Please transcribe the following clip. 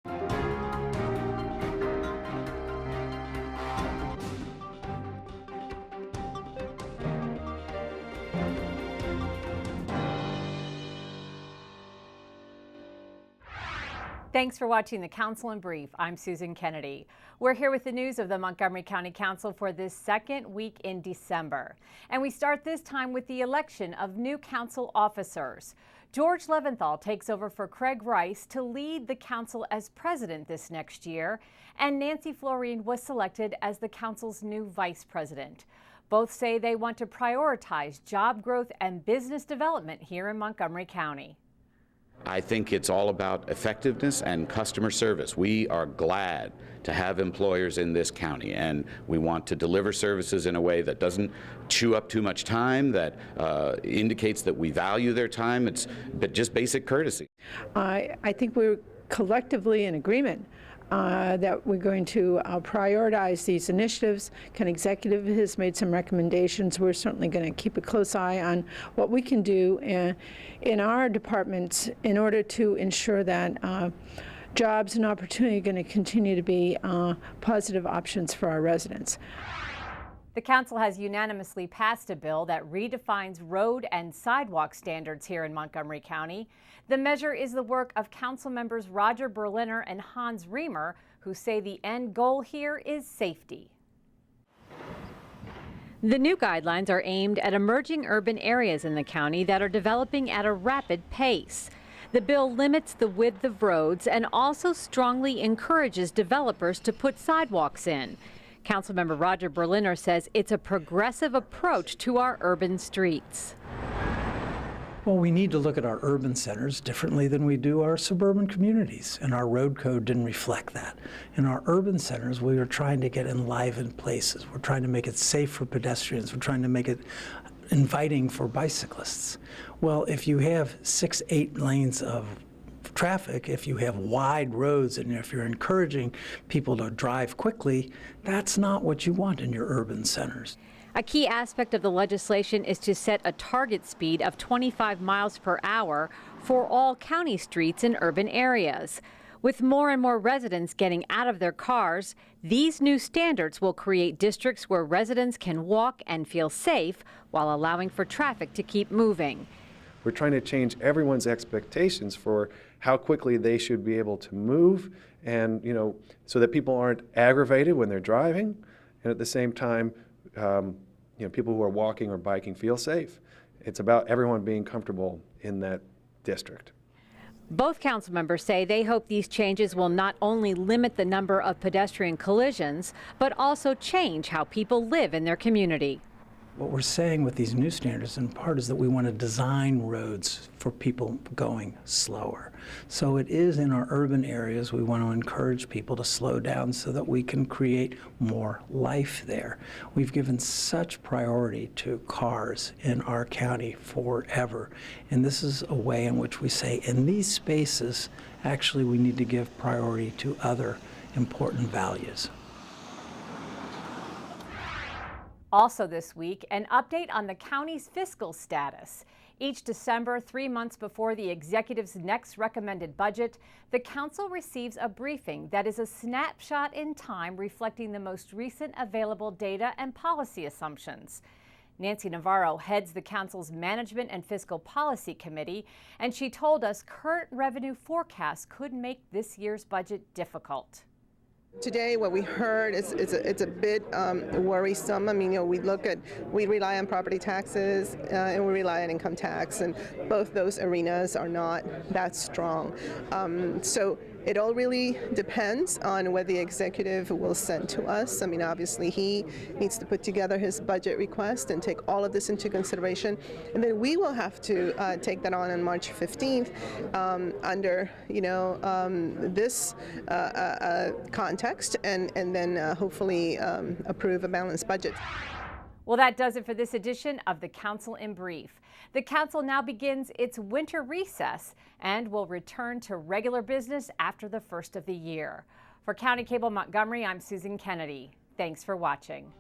Thanks for watching the Council in Brief. I'm Susan Kennedy. We're here with the news of the Montgomery County Council for this second week in December. And we start this time with the election of new council officers. George Leventhal takes over for Craig Rice to lead the council as president this next year, and Nancy Florine was selected as the council's new vice president. Both say they want to prioritize job growth and business development here in Montgomery County. I think it's all about effectiveness and customer service. We are glad to have employers in this county, and we want to deliver services in a way that doesn't chew up too much time, that indicates that we value their time. It's just basic courtesy. I think we're collectively in agreement that we're going to prioritize these initiatives. County Executive has made some recommendations. We're certainly going to keep a close eye on what we can do in our departments in order to ensure that jobs and opportunity are going to continue to be positive options for our residents. The council has unanimously passed a bill that redefines road and sidewalk standards here in Montgomery County. The measure is the work of council members Roger Berliner and Hans Reamer, who say the end goal here is safety. The new guidelines are aimed at emerging urban areas in the county that are developing at a rapid pace. The bill limits the width of roads and also strongly encourages developers to put sidewalks in. Councilmember Roger Berliner says it's a progressive approach to our urban streets. Well, we need to look at our urban centers differently than we do our suburban communities, and our road code didn't reflect that. In our urban centers, we are trying to get enlivened places. We're trying to make it safe for pedestrians. We're trying to make it inviting for bicyclists. Well, if you have 6-8 lanes of traffic, if you have wide roads, and if you're encouraging people to drive quickly, that's not what you want in your urban centers. A key aspect of the legislation is to set a target speed of 25 miles per hour for all county streets in urban areas. With more and more residents getting out of their cars, these new standards will create districts where residents can walk and feel safe while allowing for traffic to keep moving. We're trying to change everyone's expectations for how quickly they should be able to move, and so that people aren't aggravated when they're driving, and at the same time people who are walking or biking feel safe. It's about everyone being comfortable in that district. Both council members say they hope these changes will not only limit the number of pedestrian collisions, but also change how people live in their community. What we're saying with these new standards in part is that we want to design roads for people going slower. So it is in our urban areas we want to encourage people to slow down so that we can create more life there. We've given such priority to cars in our county forever, and this is a way in which we say in these spaces actually we need to give priority to other important values. Also this week, an update on the county's fiscal status. Each December, 3 months before the executive's next recommended budget, the council receives a briefing that is a snapshot in time reflecting the most recent available data and policy assumptions. Nancy Navarro heads the council's Management and Fiscal Policy Committee, and she told us current revenue forecasts could make this year's budget difficult. Today, what we heard is it's a bit worrisome. I mean, we rely on property taxes and we rely on income tax, and both those arenas are not that strong. So it all really depends on what the executive will send to us. I mean, obviously, he needs to put together his budget request and take all of this into consideration, and then we will have to take that on March 15th under this context, and then hopefully approve a balanced budget. Well, that does it for this edition of the Council in Brief. The Council now begins its winter recess and will return to regular business after the first of the year. For County Cable Montgomery, I'm Susan Kennedy. Thanks for watching.